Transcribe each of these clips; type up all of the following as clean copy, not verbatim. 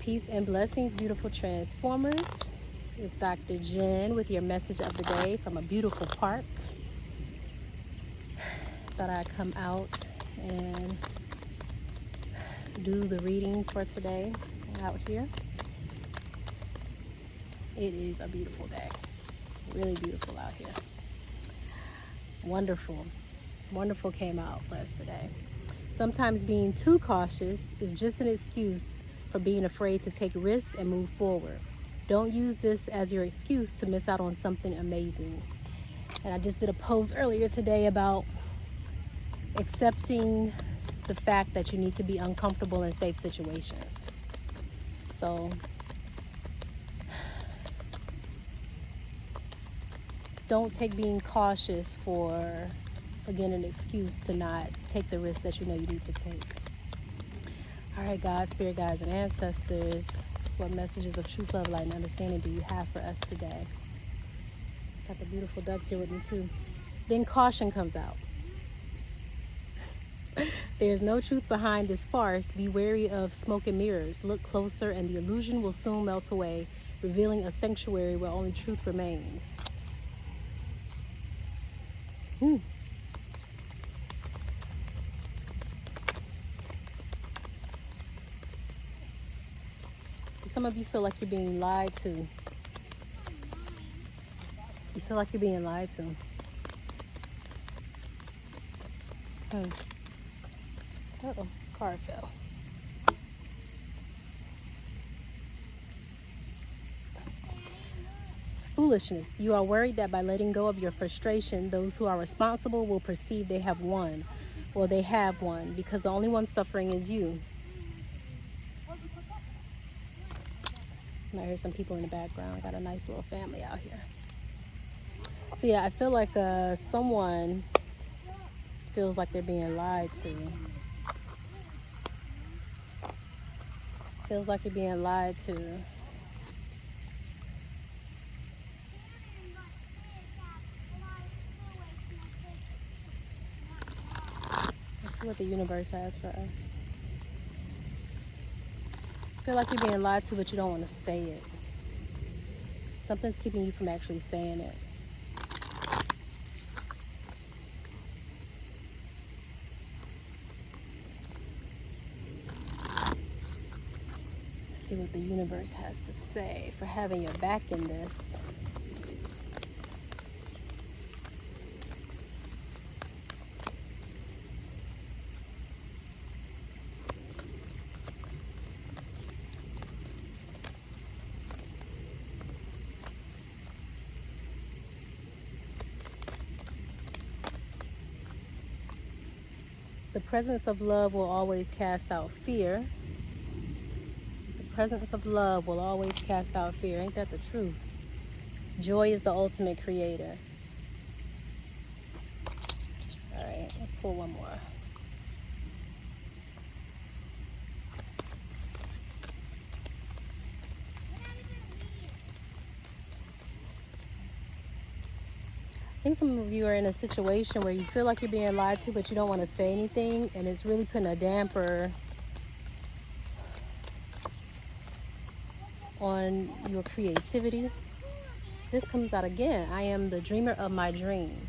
Peace and blessings, beautiful transformers. It's Dr. Jen with your message of the day from a beautiful park. Thought I'd come out and do the reading for today out here. It is a beautiful day. Really beautiful out here. Wonderful came out for us today. Sometimes being too cautious is just an excuse for being afraid to take risks and move forward. Don't use this as your excuse to miss out on something amazing. And I just did a post earlier today about accepting the fact that you need to be uncomfortable in safe situations. So don't take being cautious for, again, an excuse to not take the risk that you know you need to take. All right, God, spirit guides, and ancestors, what messages of truth, love, light, and understanding do you have for us today? Got the beautiful ducks here with me too. Then caution comes out. There's no truth behind this farce. Be wary of smoke and mirrors. Look closer and the illusion will soon melt away, revealing a sanctuary where only truth remains. Some of you feel like you're being lied to. You feel like you're being lied to. Uh-oh, car fell. Foolishness. You are worried that by letting go of your frustration, those who are responsible will perceive they have won, or they have won, because the only one suffering is you. I hear some people in the background. I got a nice little family out here. So yeah, I feel like someone feels like they're being lied to. Feels like you're being lied to. Let's see what the universe has for us. Feel like you're being lied to, but you don't want to say it. Something's keeping you from actually saying it. Let's see what the universe has to say for having your back in this. The presence of love will always cast out fear. The presence of love will always cast out fear. Ain't that the truth? Joy is the ultimate creator. All right, let's pull one more. I think some of you are in a situation where you feel like you're being lied to, but you don't want to say anything, and it's really putting a damper on your creativity. This comes out again. I am the dreamer of my dream.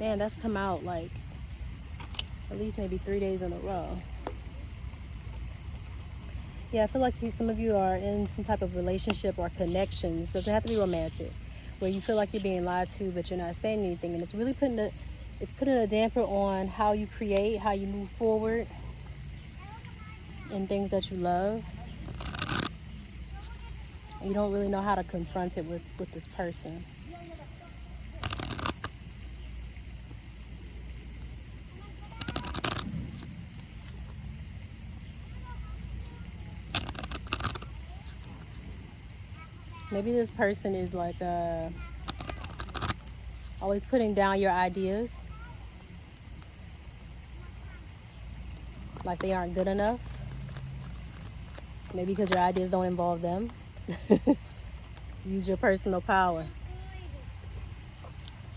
Man, that's come out like at least maybe 3 days in a row. Yeah, I feel like some of you are in some type of relationship or connections. Doesn't have to be romantic, where you feel like you're being lied to, but you're not saying anything, and it's really putting a damper on how you create, how you move forward, and things that you love. And you don't really know how to confront it with this person. Maybe this person is like always putting down your ideas, like they aren't good enough. Maybe because your ideas don't involve them. Use your personal power.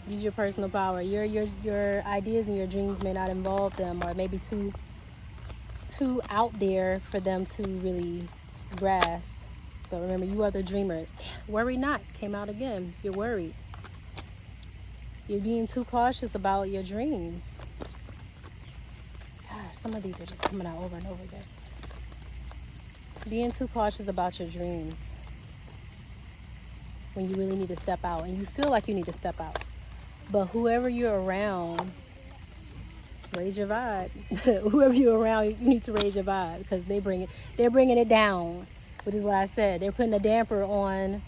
Use your personal power. Your ideas and your dreams may not involve them, or maybe too out there for them to really grasp. But remember, you are the dreamer. Worry not came out again. You're worried. You're being too cautious about your dreams. Gosh, some of these are just coming out over and over again. Being too cautious about your dreams when you really need to step out, and you feel like you need to step out. But whoever you're around, raise your vibe. Whoever you're around, you need to raise your vibe, because they're bringing it down, which is what I said. They're putting a damper on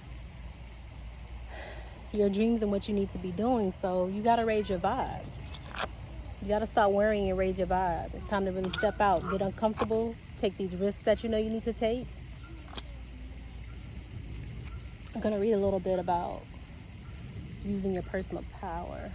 your dreams and what you need to be doing. So you got to raise your vibe. You got to stop worrying and raise your vibe. It's time to really step out, get uncomfortable, take these risks that you know you need to take. I'm going to read a little bit about using your personal power.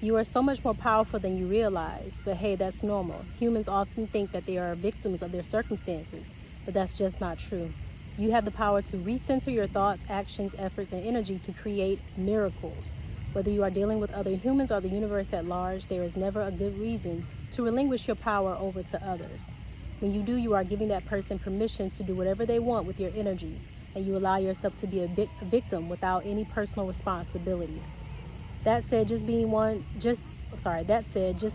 You are so much more powerful than you realize, but hey, that's normal. Humans often think that they are victims of their circumstances, but that's just not true. You have the power to recenter your thoughts, actions, efforts, and energy to create miracles. Whether you are dealing with other humans or the universe at large, there is never a good reason to relinquish your power over to others. When you do, you are giving that person permission to do whatever they want with your energy, and you allow yourself to be a victim without any personal responsibility. That said, just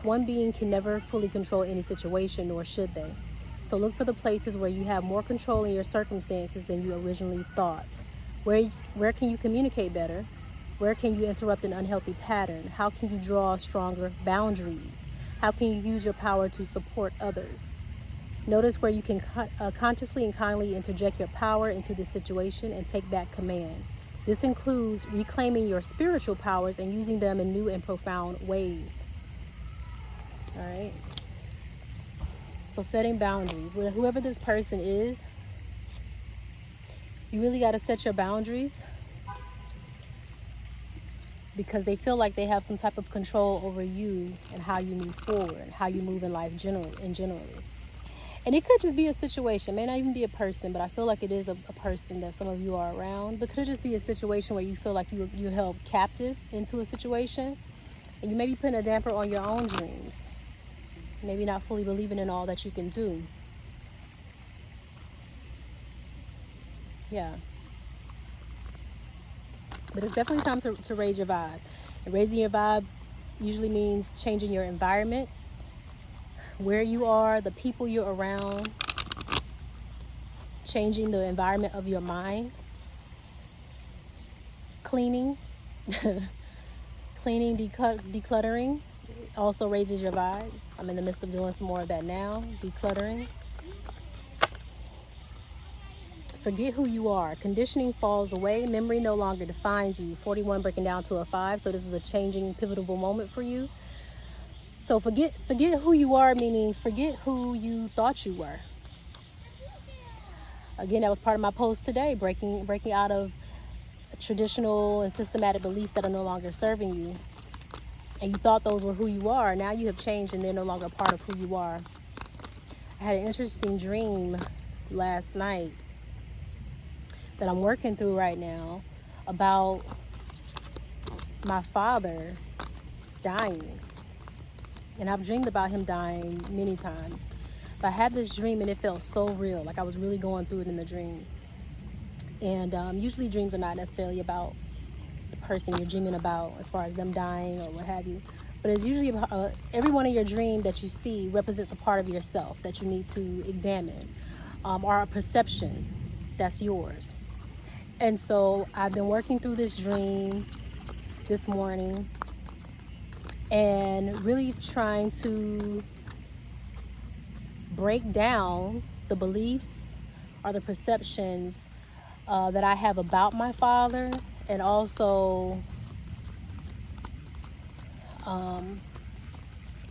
one being can never fully control any situation, nor should they. So look for the places where you have more control in your circumstances than you originally thought. Where can you communicate better? Where can you interrupt an unhealthy pattern? How can you draw stronger boundaries? How can you use your power to support others? Notice where you can consciously and kindly interject your power into the situation and take back command. This includes reclaiming your spiritual powers and using them in new and profound ways. All right. So setting boundaries. Whoever this person is, you really got to set your boundaries, because they feel like they have some type of control over you and how you move forward, how you move in life generally. And it could just be a situation. It may not even be a person, but I feel like it is a person that some of you are around. But it could just be a situation where you feel like you're held captive into a situation, and you may be putting a damper on your own dreams. Maybe not fully believing in all that you can do. Yeah. But it's definitely time to raise your vibe. And raising your vibe usually means changing your environment, where you are, the people you're around, changing the environment of your mind, cleaning, decluttering also raises your vibe. I'm in the midst of doing some more of that now, decluttering. Forget who you are. Conditioning falls away. Memory no longer defines you. 41 breaking down to a 5. So this is a changing, pivotal moment for you. So forget who you are, meaning forget who you thought you were. Again, that was part of my post today, breaking out of traditional and systematic beliefs that are no longer serving you. And you thought those were who you are. Now you have changed and they're no longer part of who you are. I had an interesting dream last night that I'm working through right now about my father dying. And I've dreamed about him dying many times. But I had this dream and it felt so real. Like I was really going through it in the dream. And usually dreams are not necessarily about the person you're dreaming about as far as them dying or what have you. But it's usually about every one of your dreams that you see represents a part of yourself that you need to examine, or a perception that's yours. And so I've been working through this dream this morning and really trying to break down the beliefs or the perceptions that I have about my father, and also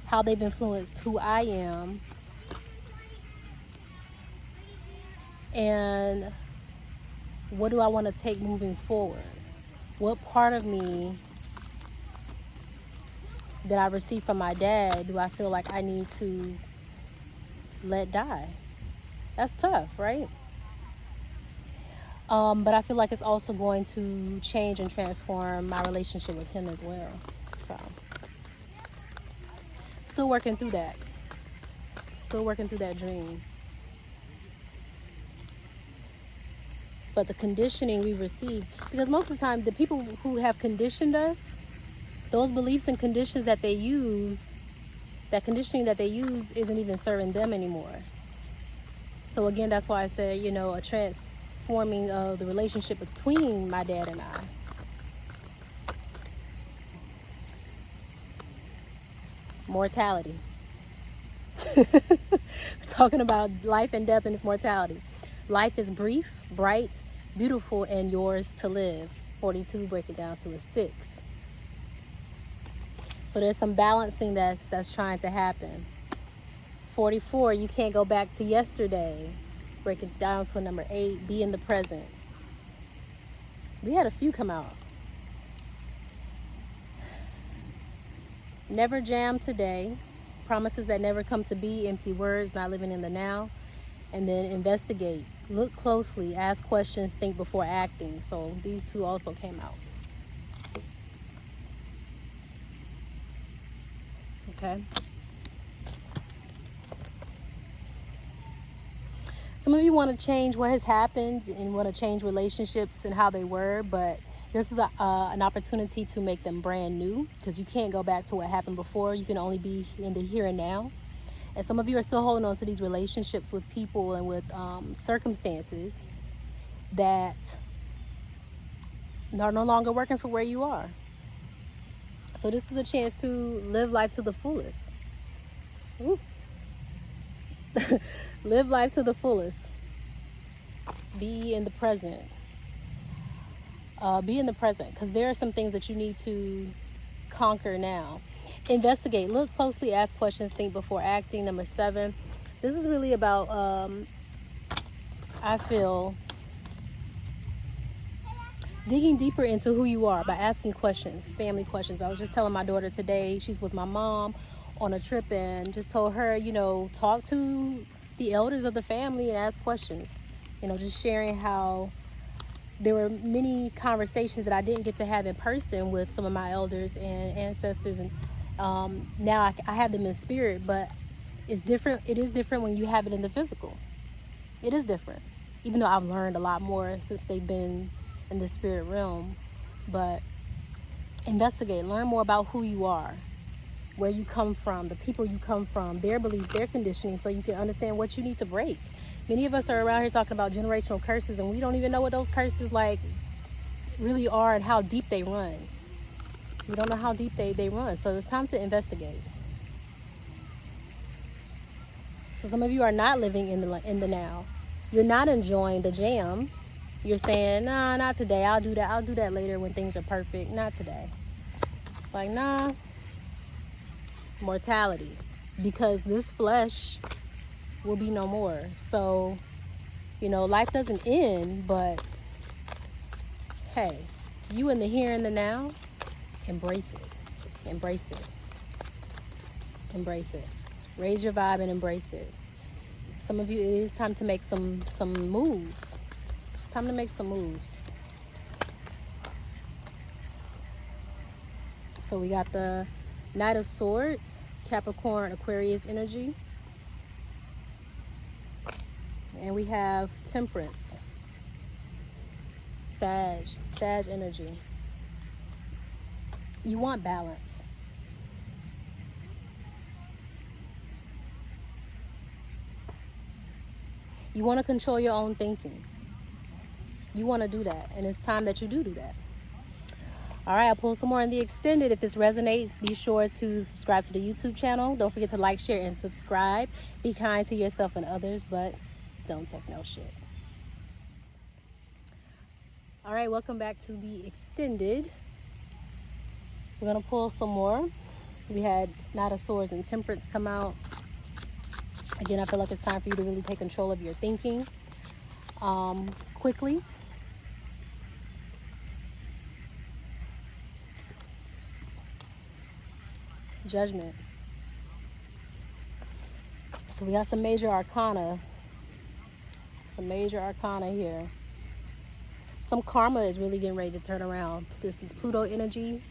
how they've influenced who I am, and what do I want to take moving forward? What part of me that I received from my dad do I feel like I need to let die? That's tough, right? But I feel like it's also going to change and transform my relationship with him as well. So, still working through that. Still working through that dream. But the conditioning we receive, because most of the time, the people who have conditioned us, those beliefs and conditions that they use, that conditioning that they use isn't even serving them anymore. So again, that's why I said, you know, a transforming of the relationship between my dad and I. Mortality. Talking about life and death and its mortality. Life is brief, bright, beautiful, and yours to live. 42, break it down to a 6. So there's some balancing that's trying to happen. 44, you can't go back to yesterday. Break it down to a number 8, be in the present. We had a few come out. Never jam today. Promises that never come to be, empty words, not living in the now. And then investigate, look closely, ask questions, think before acting. So these two also came out. Okay. Some of you want to change what has happened and want to change relationships and how they were, but this is an opportunity to make them brand new, because you can't go back to what happened before. You can only be in the here and now. And some of you are still holding on to these relationships with people and with circumstances that are no longer working for where you are. So this is a chance to live life to the fullest. Live life to the fullest. Be in the present. Be in the present, because there are some things that you need to conquer now. Investigate, look closely, ask questions, think before acting. Number 7. This is really about, I feel, digging deeper into who you are by asking questions, family questions. I was just telling my daughter today, she's with my mom on a trip, and just told her, you know, talk to the elders of the family and ask questions. You know, just sharing how there were many conversations that I didn't get to have in person with some of my elders and ancestors, and now I have them in spirit, but it's different. It is different when you have it in the physical. It is different, even though I've learned a lot more since they've been in the spirit realm. But investigate, learn more about who you are, where you come from, the people you come from, their beliefs, their conditioning, so you can understand what you need to break. Many of us are around here talking about generational curses, and we don't even know what those curses like really are and how deep they run. We don't know how deep they run. So it's time to investigate. So some of you are not living in the now. You're not enjoying the jam. You're saying, nah, not today. I'll do that later when things are perfect. Not today. It's like, nah. Mortality. Because this flesh will be no more. So, you know, life doesn't end, but hey, you in the here and the now, embrace it. Embrace it. Embrace it. Raise your vibe and embrace it. Some of you, it is time to make some moves. It's time to make some moves. So we got the Knight of Swords, Capricorn, Aquarius energy. And we have Temperance, Sag energy. You want balance. You want to control your own thinking. You want to do that, and it's time that you do that. All right, I'll pull some more in the extended. If this resonates, be sure to subscribe to the YouTube channel. Don't forget to like, share, and subscribe. Be kind to yourself and others, but don't take no shit. All right, welcome back to the extended. We're going to pull some more. We had Knight of Swords and Temperance come out. Again, I feel like it's time for you to really take control of your thinking quickly. Judgment. So we got some major arcana. Some major arcana here. some karma is really getting ready to turn around. This is Pluto energy.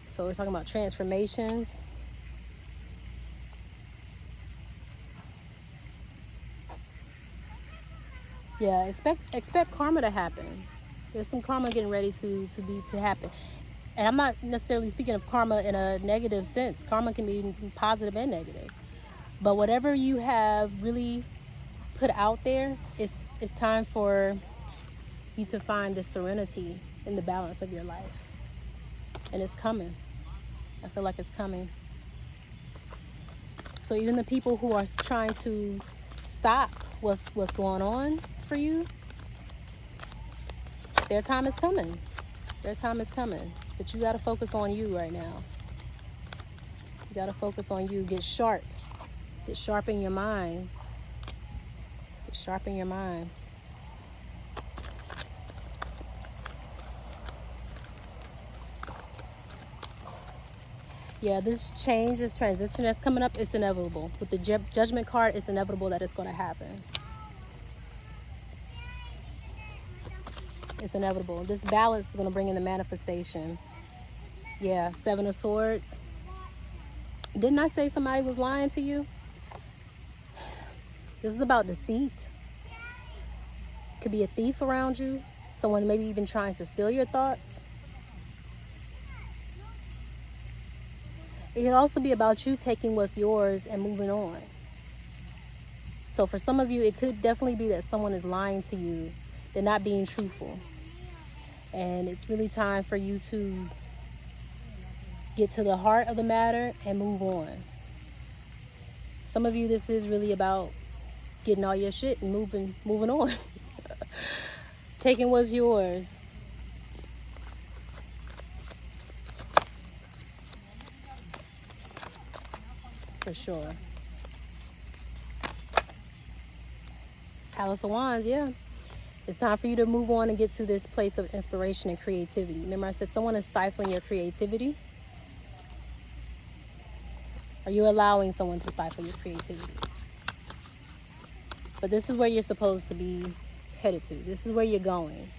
So we're talking about transformations. Yeah, expect karma to happen. There's some karma getting ready to happen. And I'm not necessarily speaking of karma in a negative sense. Karma can be positive and negative. But whatever you have really put out there, it's time for you to find the serenity in the balance of your life. And it's coming. I feel like it's coming. So even the people who are trying to stop what's going on for you, their time is coming. Their time is coming. But you got to focus on you right now. You got to focus on you. Get sharp. Get sharp in your mind. Get sharp in your mind. Yeah, this change, this transition that's coming up, it's inevitable. With the judgment card, it's inevitable that it's going to happen. It's inevitable. This balance is going to bring in the manifestation. Yeah, 7 of Swords. Didn't I say somebody was lying to you? This is about deceit. Could be a thief around you. Someone maybe even trying to steal your thoughts. It could also be about you taking what's yours and moving on. So for some of you, it could definitely be that someone is lying to you. They're not being truthful. And it's really time for you to get to the heart of the matter and move on. Some of you, this is really about getting all your shit and moving on. Taking what's yours. For sure. Palace of Wands, yeah. It's time for you to move on and get to this place of inspiration and creativity. Remember I said someone is stifling your creativity? Are you allowing someone to stifle your creativity? But this is where you're supposed to be headed to. This is where you're going.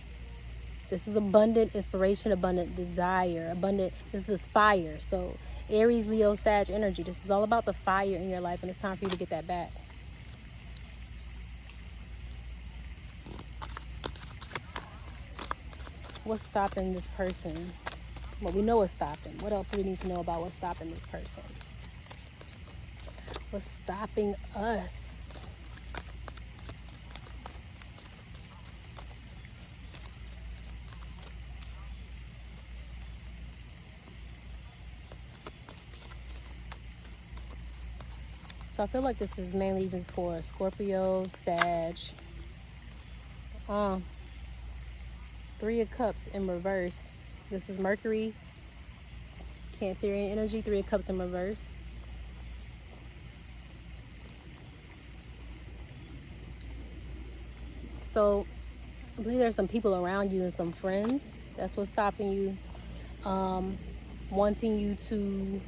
This is abundant inspiration, abundant desire, this is fire. So Aries, Leo, Sag energy. This is all about the fire in your life, and it's time for you to get that back. What's stopping this person? Well, we know what's stopping. What else do we need to know about what's stopping this person? What's stopping us? So I feel like this is mainly even for Scorpio, Sag. 3 of Cups in reverse. This is Mercury, Cancerian energy, 3 of Cups in reverse. So I believe there's some people around you and some friends. That's what's stopping you. Wanting you to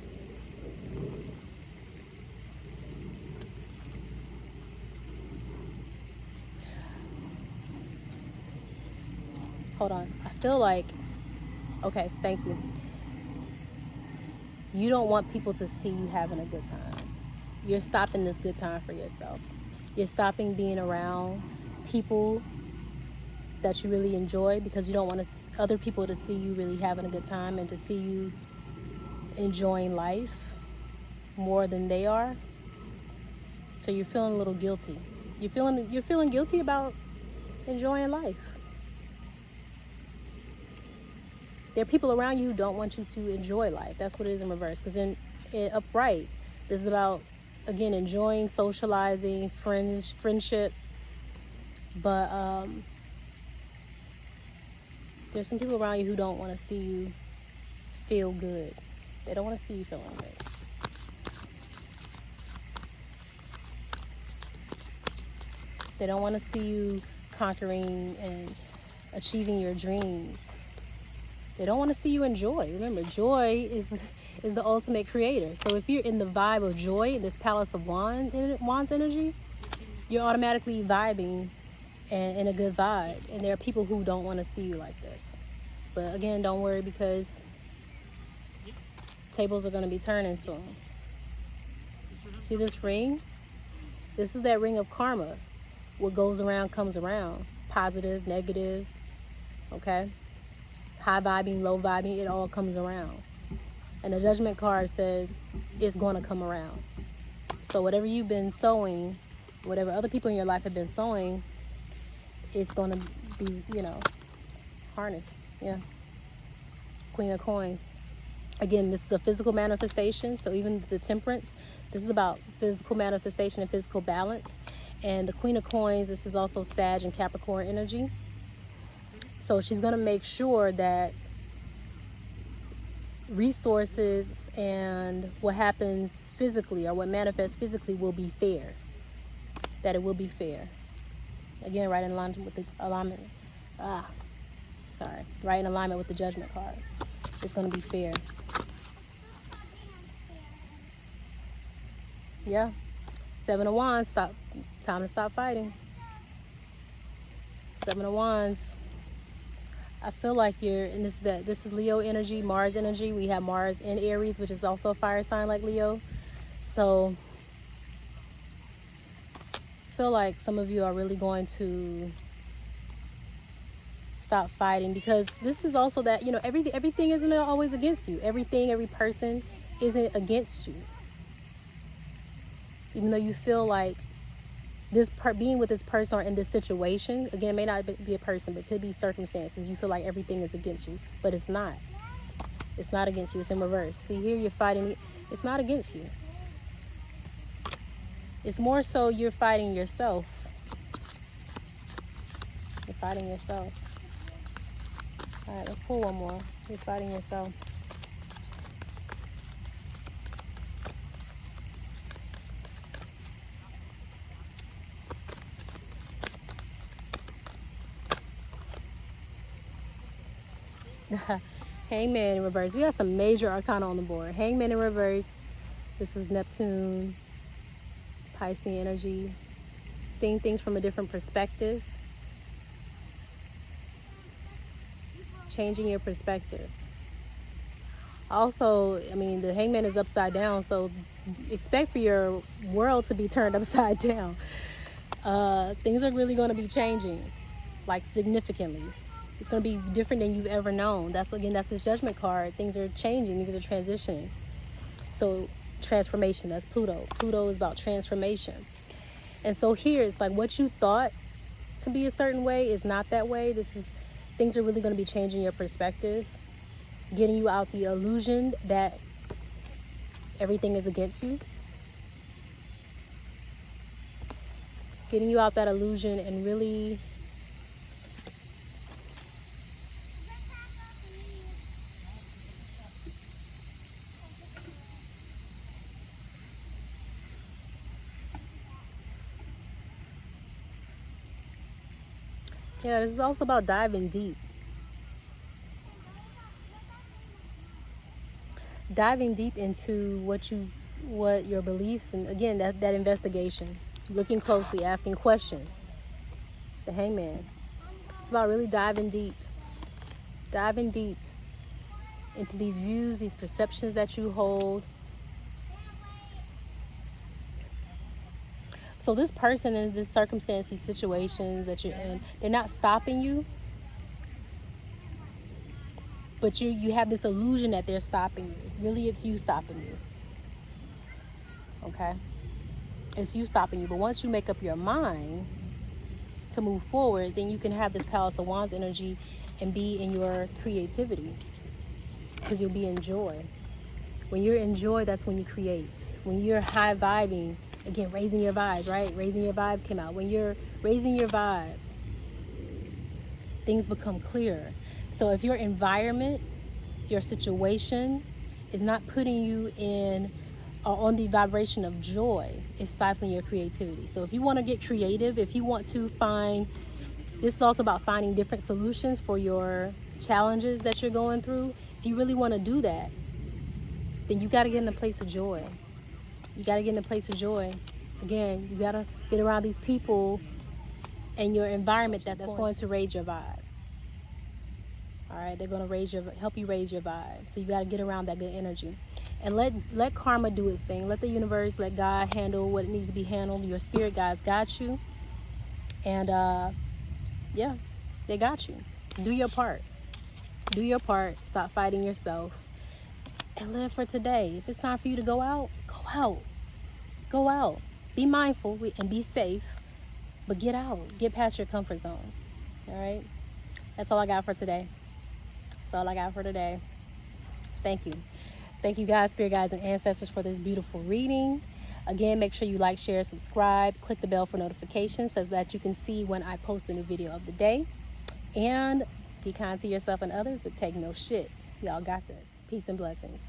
hold on. I feel like, okay, thank you. You don't want people to see you having a good time. You're stopping this good time for yourself. You're stopping being around people that you really enjoy because you don't want other people to see you really having a good time and to see you enjoying life more than they are. So you're feeling a little guilty. You're feeling guilty about enjoying life. There are people around you who don't want you to enjoy life. That's what it is in reverse. Because in upright, this is about, again, enjoying, socializing, friendship. But there's some people around you who don't want to see you feel good. They don't want to see you feeling good. They don't want to see you conquering and achieving your dreams. They don't want to see you enjoy. Remember, joy is the ultimate creator. So if you're in the vibe of joy, this Palace of Wands energy, you're automatically vibing and in a good vibe. And there are people who don't want to see you like this. But again, don't worry, because tables are going to be turning soon. See this ring? This is that ring of karma. What goes around comes around. Positive, negative, okay? High vibing, low vibing, it all comes around. And the Judgment card says it's going to come around. So whatever you've been sowing, whatever other people in your life have been sowing, it's going to be, harnessed. Yeah. Queen of Coins. Again, this is a physical manifestation. So even the Temperance, this is about physical manifestation and physical balance. And the Queen of Coins, this is also Sag and Capricorn energy. So she's going to make sure that resources and what happens physically, or what manifests physically, will be fair. That it will be fair. Again, right in alignment with the alignment. Right in alignment with the Judgment card. It's going to be fair. Yeah. 7 of Wands. Time to stop fighting. 7 of Wands. I feel like this is Leo energy, Mars energy. We have Mars in Aries, which is also a fire sign like Leo. So I feel like some of you are really going to stop fighting, because this is also that, everything isn't always against you. Every person isn't against you. Even though you feel like being with this person or in this situation, again, it may not be a person, but it could be circumstances. You feel like everything is against you, but it's not. It's not against you. It's in reverse. See, here you're fighting. It's not against you. It's more so you're fighting yourself. You're fighting yourself. All right, let's pull one more. You're fighting yourself. Hangman in reverse. We have some major arcana on the board. Hangman in reverse. This is Neptune, Piscean energy. Seeing things from a different perspective. Changing your perspective. Also, the Hangman is upside down, so expect for your world to be turned upside down. Things are really going to be changing, like significantly. It's going to be different than you've ever known. That's his Judgment card. Things are changing. Things are transitioning. So transformation, that's Pluto. Pluto is about transformation. And so here it's like what you thought to be a certain way is not that way. Things are really going to be changing your perspective, getting you out the illusion that everything is against you. Getting you out that illusion and really this is also about diving deep. Diving deep into what your beliefs, and again, that investigation. Looking closely, asking questions. The Hangman. It's about really diving deep. Diving deep into these views, these perceptions that you hold. So this person in this circumstance, these situations that you're in, they're not stopping you. But you have this illusion that they're stopping you. Really, it's you stopping you. Okay? It's you stopping you. But once you make up your mind to move forward, then you can have this Palace of Wands energy and be in your creativity. Because you'll be in joy. When you're in joy, that's when you create. When you're high vibing, again, raising your vibes, right? Raising your vibes came out. When you're raising your vibes, things become clearer. So if your environment, your situation is not putting you on the vibration of joy, it's stifling your creativity. So if you want to get creative, if you want to this is also about finding different solutions for your challenges that you're going through. If you really want to do that, then you got to get in a place of joy. You got to get in a place of joy. Again, you got to get around these people in your environment that's going to raise your vibe. All right, they're going to help you raise your vibe. So you got to get around that good energy, and let karma do its thing. Let the universe, let God handle what it needs to be handled. Your spirit guides got you, and yeah, they got you. Do your part. Do your part. Stop fighting yourself, and live for today. If it's time for you to go out, go out. Go out. Be mindful and be safe, but get out. Get past your comfort zone. All right. That's all I got for today. That's all I got for today. Thank you. Thank you, guys, spirit guides, and ancestors, for this beautiful reading. Again, make sure you like, share, subscribe, click the bell for notifications so that you can see when I post a new video of the day. And be kind to yourself and others, but take no shit. Y'all got this. Peace and blessings.